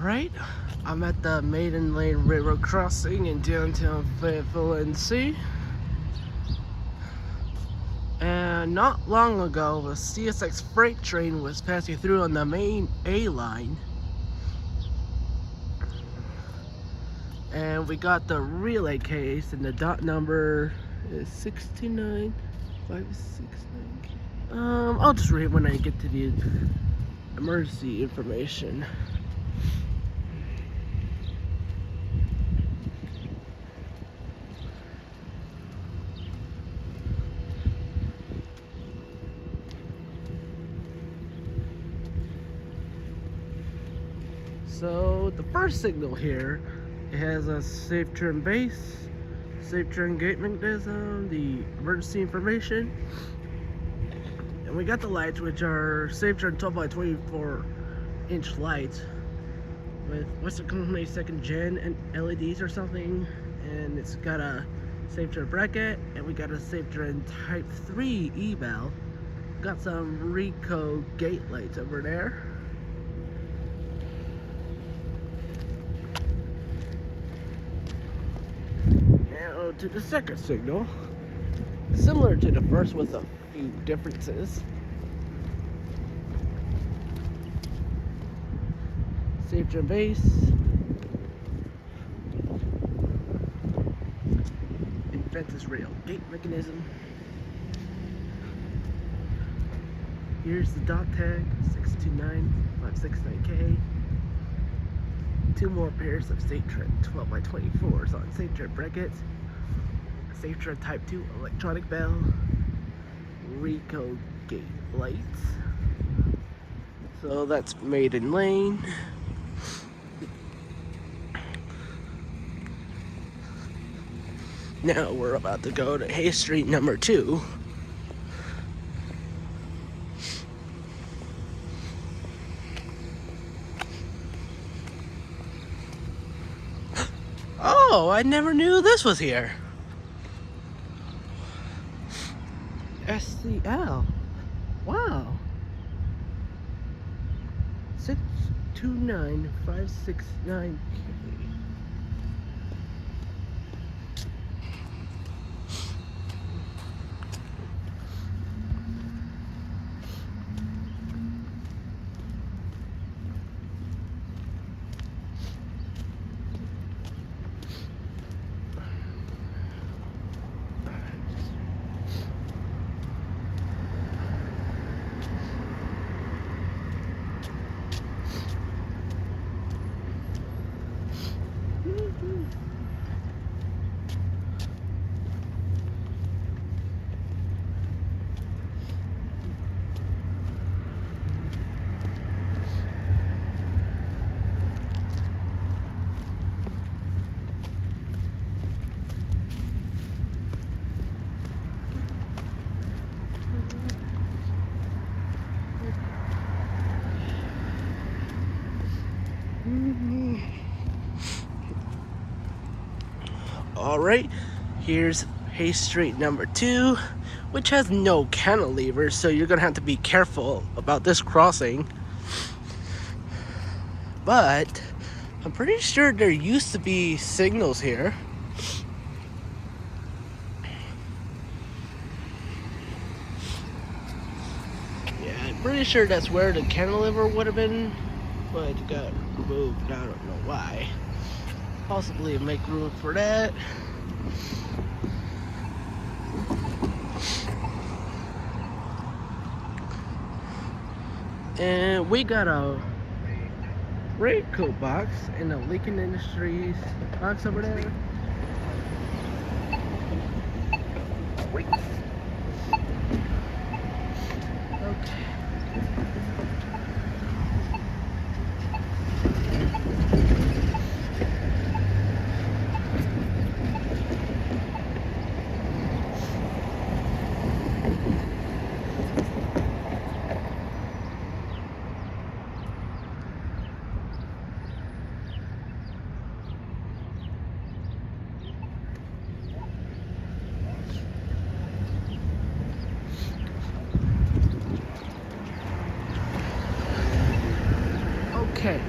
Alright, I'm at the Maiden Lane Railroad Crossing in downtown Fayetteville, NC. And not long ago, a CSX freight train was passing through on the main A line. And we got the relay case, and the dot number is 62569. I'll just read it when I get to the emergency information. So the first signal here, it has a safe turn base, safe turn gate mechanism, the emergency information, and we got the lights, which are safe turn 12 by 24 inch lights with Western Company 2nd Gen and LEDs or something, and it's got a safe turn bracket, and we got a safe turn type 3 eval. Got some Rico gate lights over there. Now to the second signal, similar to the first with a few differences. Safe turn base, Advantage rail gate mechanism. Here's the dot tag 629569K. Two more pairs of safe turn 12 by 24s on safe turn brackets. Safe turn type 2 electronic bell. Rico gate lights. So that's Maiden Lane. Now we're about to go to Hay Street number 2. Oh, I never knew this was here. SCL. Wow. 629569K. Alright, here's Hay Street number 2, which has no cantilever, so you're gonna have to be careful about this crossing. But I'm pretty sure there used to be signals here. Yeah, I'm pretty sure that's where the cantilever would have been, but it got removed. I don't know why. Possibly make room for that. And we got a raincoat box in the Lincoln Industries box over there. Wait. Okay. Okay.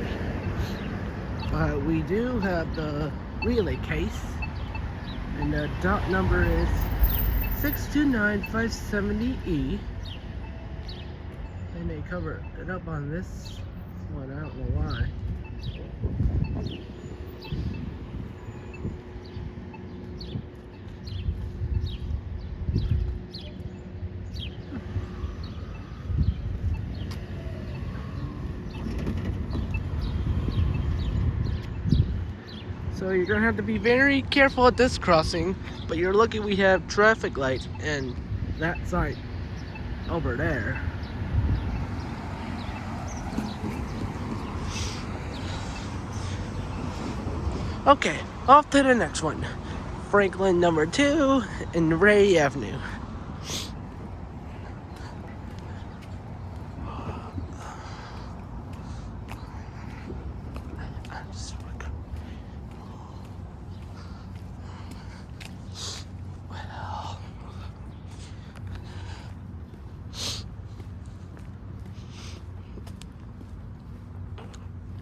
We do have the relay case, and the dot number is 629570E. And they cover it up on this one, I don't know why. So you're gonna have to be very careful at this crossing, but you're lucky we have traffic lights and that sign over there. Okay, off to the next one. Franklin number 2 and Ray Avenue.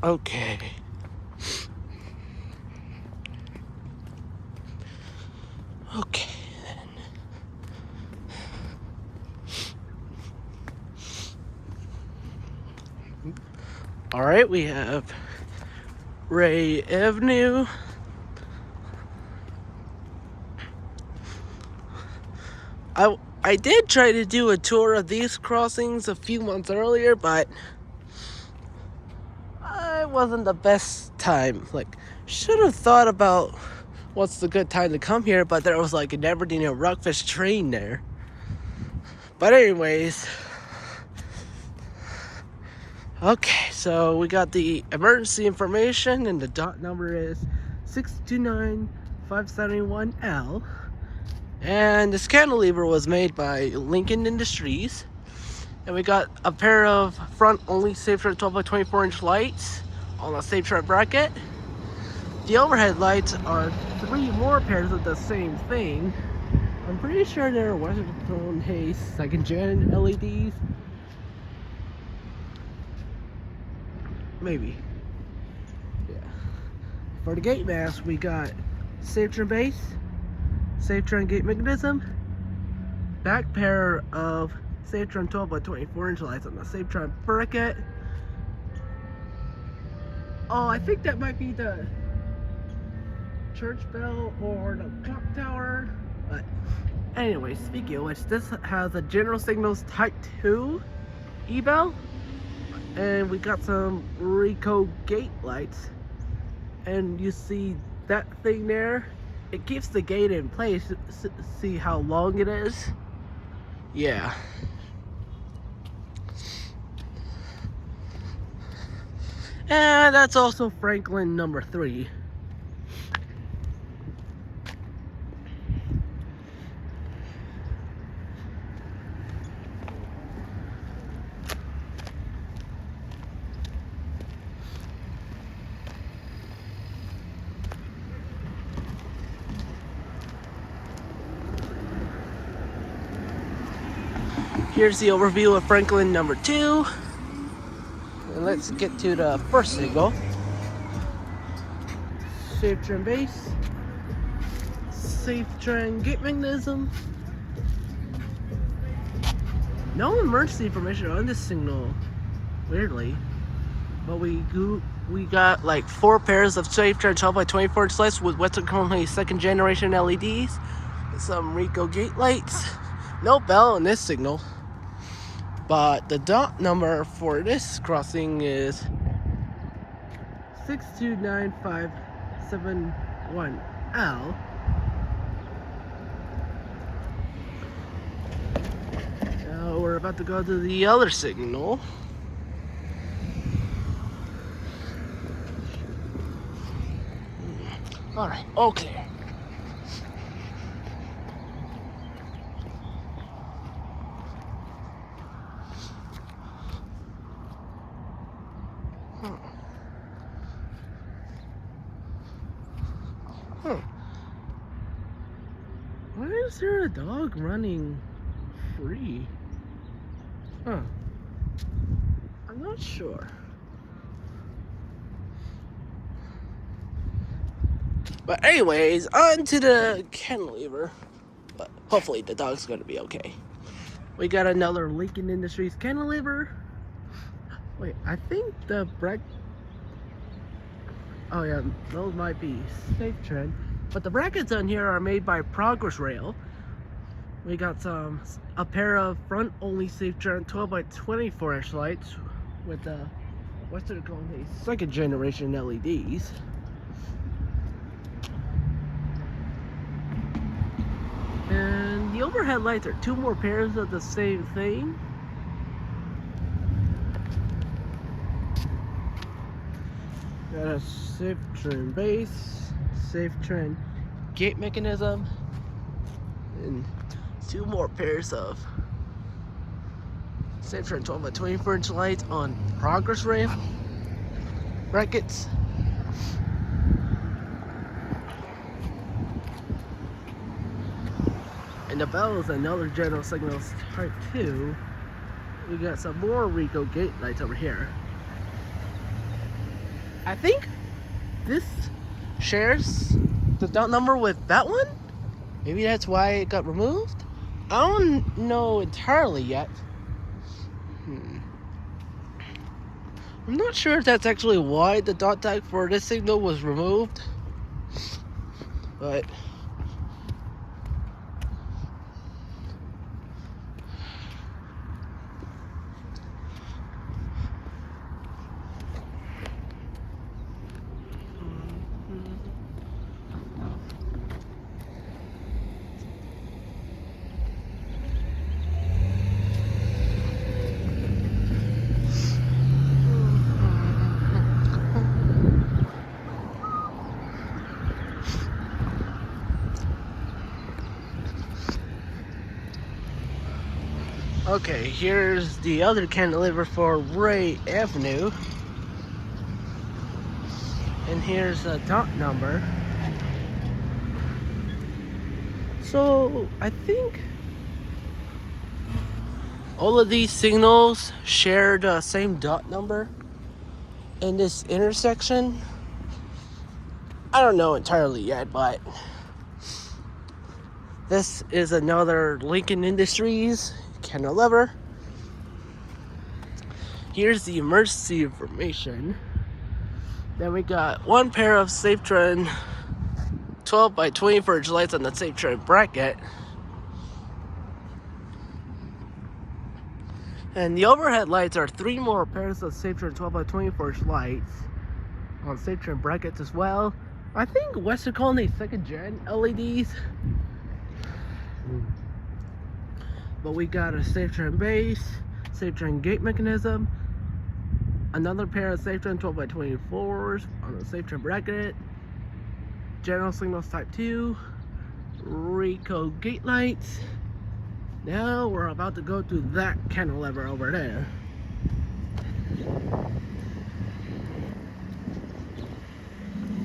Okay. Okay then. All right, we have Ray Avenue. I did try to do a tour of these crossings a few months earlier, but it wasn't the best time. Like, should have thought about what's the good time to come here, but there was like an Aberdeen and Rockfish train there. But anyways, okay, so we got the emergency information, and the dot number is 629571L. And this cantilever was made by Lincoln Industries. And we got a pair of front only SafeTran 12 by 24 inch lights on a SafeTran bracket. The overhead lights are 3 more pairs of the same thing. I'm pretty sure they're Western Haze 2nd gen LEDs. Maybe. Yeah. For the gate mask, we got SafeTran base, SafeTran gate mechanism, back pair of SafeTran 12 by 24 inch lights on the SafeTran bracket. Oh, I think that might be the church bell or the clock tower. But anyway, speaking of which, this has a General Signals Type 2 e-bell. And we got some Ricoh gate lights. And you see that thing there? It keeps the gate in place. See how long it is? Yeah. And that's also Franklin number 3. Here's the overview of Franklin number 2. And let's get to the first signal. SafeTran base, SafeTran gate mechanism. No emergency information on this signal, weirdly. But we got like 4 pairs of SafeTran 12 by 24 inch lights with Western Haze 2nd generation LEDs. Some Ricoh gate lights. No bell on this signal. But the dot number for this crossing is 629571L. Now we're about to go to the other signal. Alright, all clear. Why is there a dog running free? I'm not sure. But anyways, on to the cantilever. But hopefully the dog's gonna be okay. We got another Lincoln Industries cantilever. Wait, I think the oh yeah, those might be Safe Trend. But the brackets on here are made by Progress Rail. We got a pair of front only Safe Trend 12 by 24 inch lights with what's it called? A second generation LEDs. And the overhead lights are two more pairs of the same thing. Got a Safe Trend base, Safe Trend gate mechanism, and two more pairs of Safe Trend 12 by 24 inch lights on Progress Rail brackets. And the bell is another General Signals Type 2. We got some more Rico gate lights over here. I think this shares the dot number with that one. Maybe that's why it got removed. I don't know entirely yet. I'm not sure if that's actually why the dot tag for this signal was removed. But okay, here's the other cantilever for Ray Avenue. And here's a dot number. So I think all of these signals share the same dot number in this intersection. I don't know entirely yet, but this is another Lincoln Industries cantilever. Here's the emergency information. Then we got one pair of Safe Trend 12 by 24 inch lights on the Safe Trend bracket. And the overhead lights are three more pairs of Safe Trend 12 by 24 inch lights on Safe Trend brackets as well. I think Western calling these second gen LEDs. But we got a Safe Trend base, Safe Trend gate mechanism, another pair of Safe Trend 12 by 24s on the Safe Trend bracket, General Signals Type 2, Rico gate lights. Now we're about to go to that cantilever over there.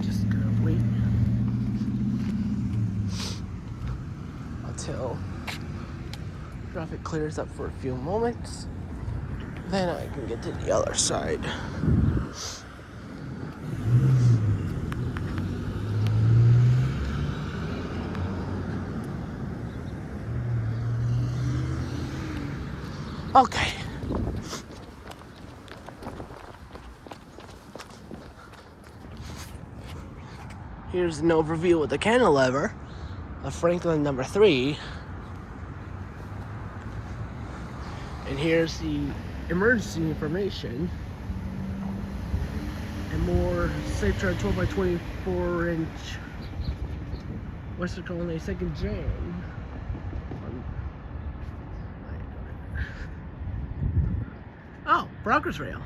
Just gonna wait until traffic clears up for a few moments. Then I can get to the other side. Okay. Here's an overview of the cantilever of Franklin number 3. And here's the emergency information. And more Safe Trend 12 by 24 inch Western Colony second gen. Oh, Progress Rail.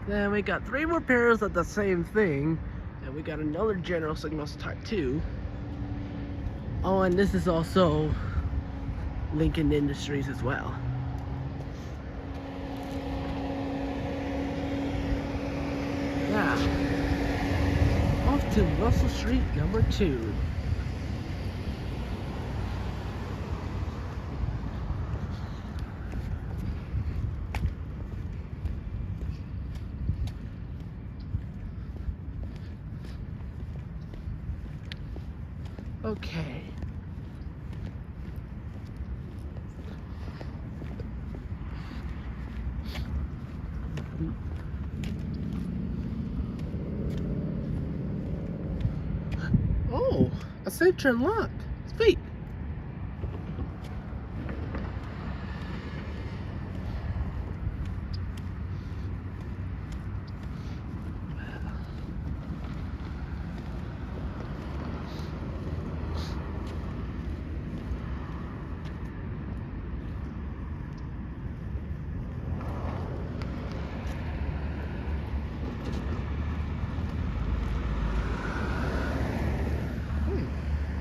Then we got three more pairs of the same thing. And we got another General Signals Type 2. Oh, and this is also Lincoln Industries as well. Yeah. Off to Russell Street number 2. Okay. Oh, a safe turn lock. Sweet.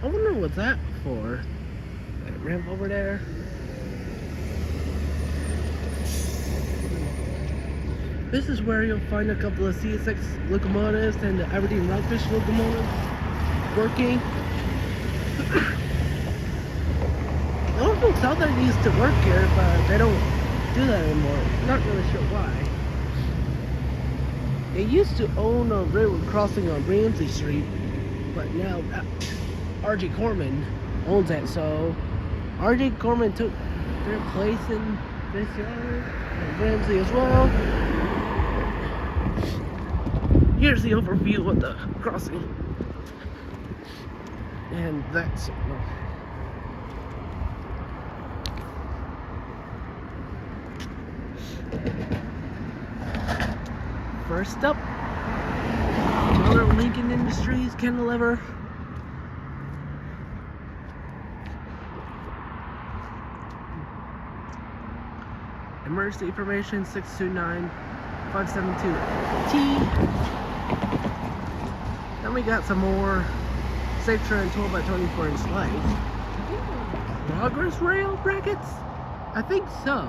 I wonder what's that for. That ramp over there. This is where you'll find a couple of CSX locomotives and the Aberdeen Rockfish locomotives working. A lot of folks out there used to work here, but they don't do that anymore. Not really sure why. They used to own a railroad crossing on Ramsey Street, but now R.J. Corman owns it, so R.J. Corman took their place in this yard, and Ramsey as well. Here's the overview of the crossing. And that's it. First up, another Lincoln Industries cantilever. Emergency information 629-572T. Then we got some more Safe Trend 12x24 inch lights. Progress rail brackets? I think so.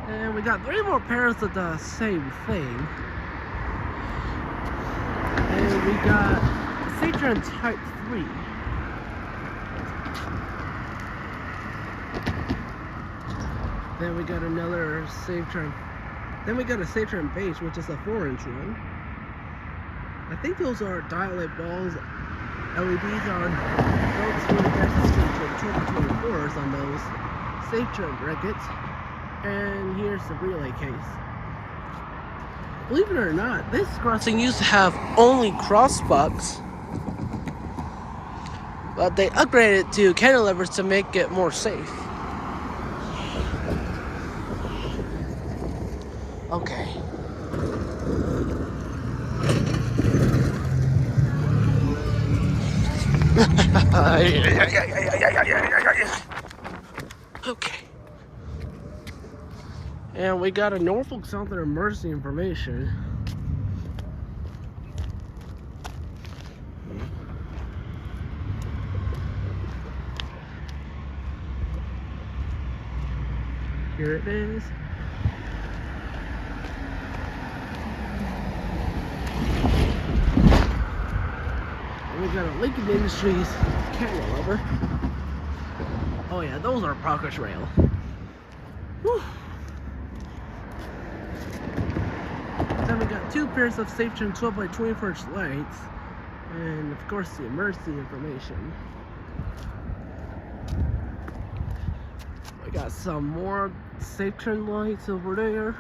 And we got 3 more pairs of the same thing. And we got Safe Trend Type 3. Then we got another Safe Trend. Then we got a Safe Trend base, which is a 4-inch one. I think those are dial-up balls, LEDs on those. There's Safe Trend 12x24s on those Safe Trend brackets. And here's the relay case. Believe it or not, this crossing used to have only crossbucks, but they upgraded to cantilevers to make it more safe. Okay. Okay. And we got a Norfolk Southern emergency information. Here it is. And we got a Lincoln Industries cantilever. Oh yeah, those are progress rail. Whew. Then we got 2 pairs of Safe Trend 12x24 inch lights, and of course the emergency information. We got some more Safe Trend lights over there,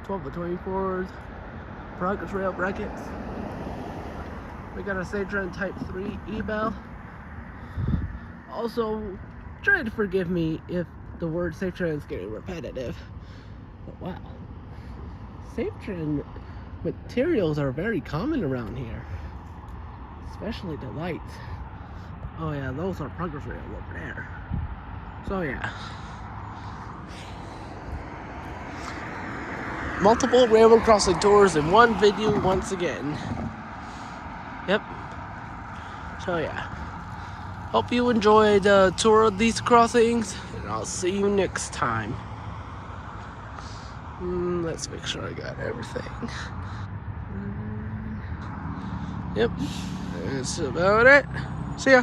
12x24s, progress rail brackets. We got a Safe Trend Type 3 e-bell. Also, try to forgive me if the word Safe Trend is getting repetitive, but wow. Safe Trend materials are very common around here, especially the lights. Oh yeah, those are progress rail over there. So yeah, multiple railroad crossing tours in one video once again. Yep. So yeah, hope you enjoyed the tour of these crossings, and I'll see you next time. Let's make sure I got everything. Yep, that's about it. See ya.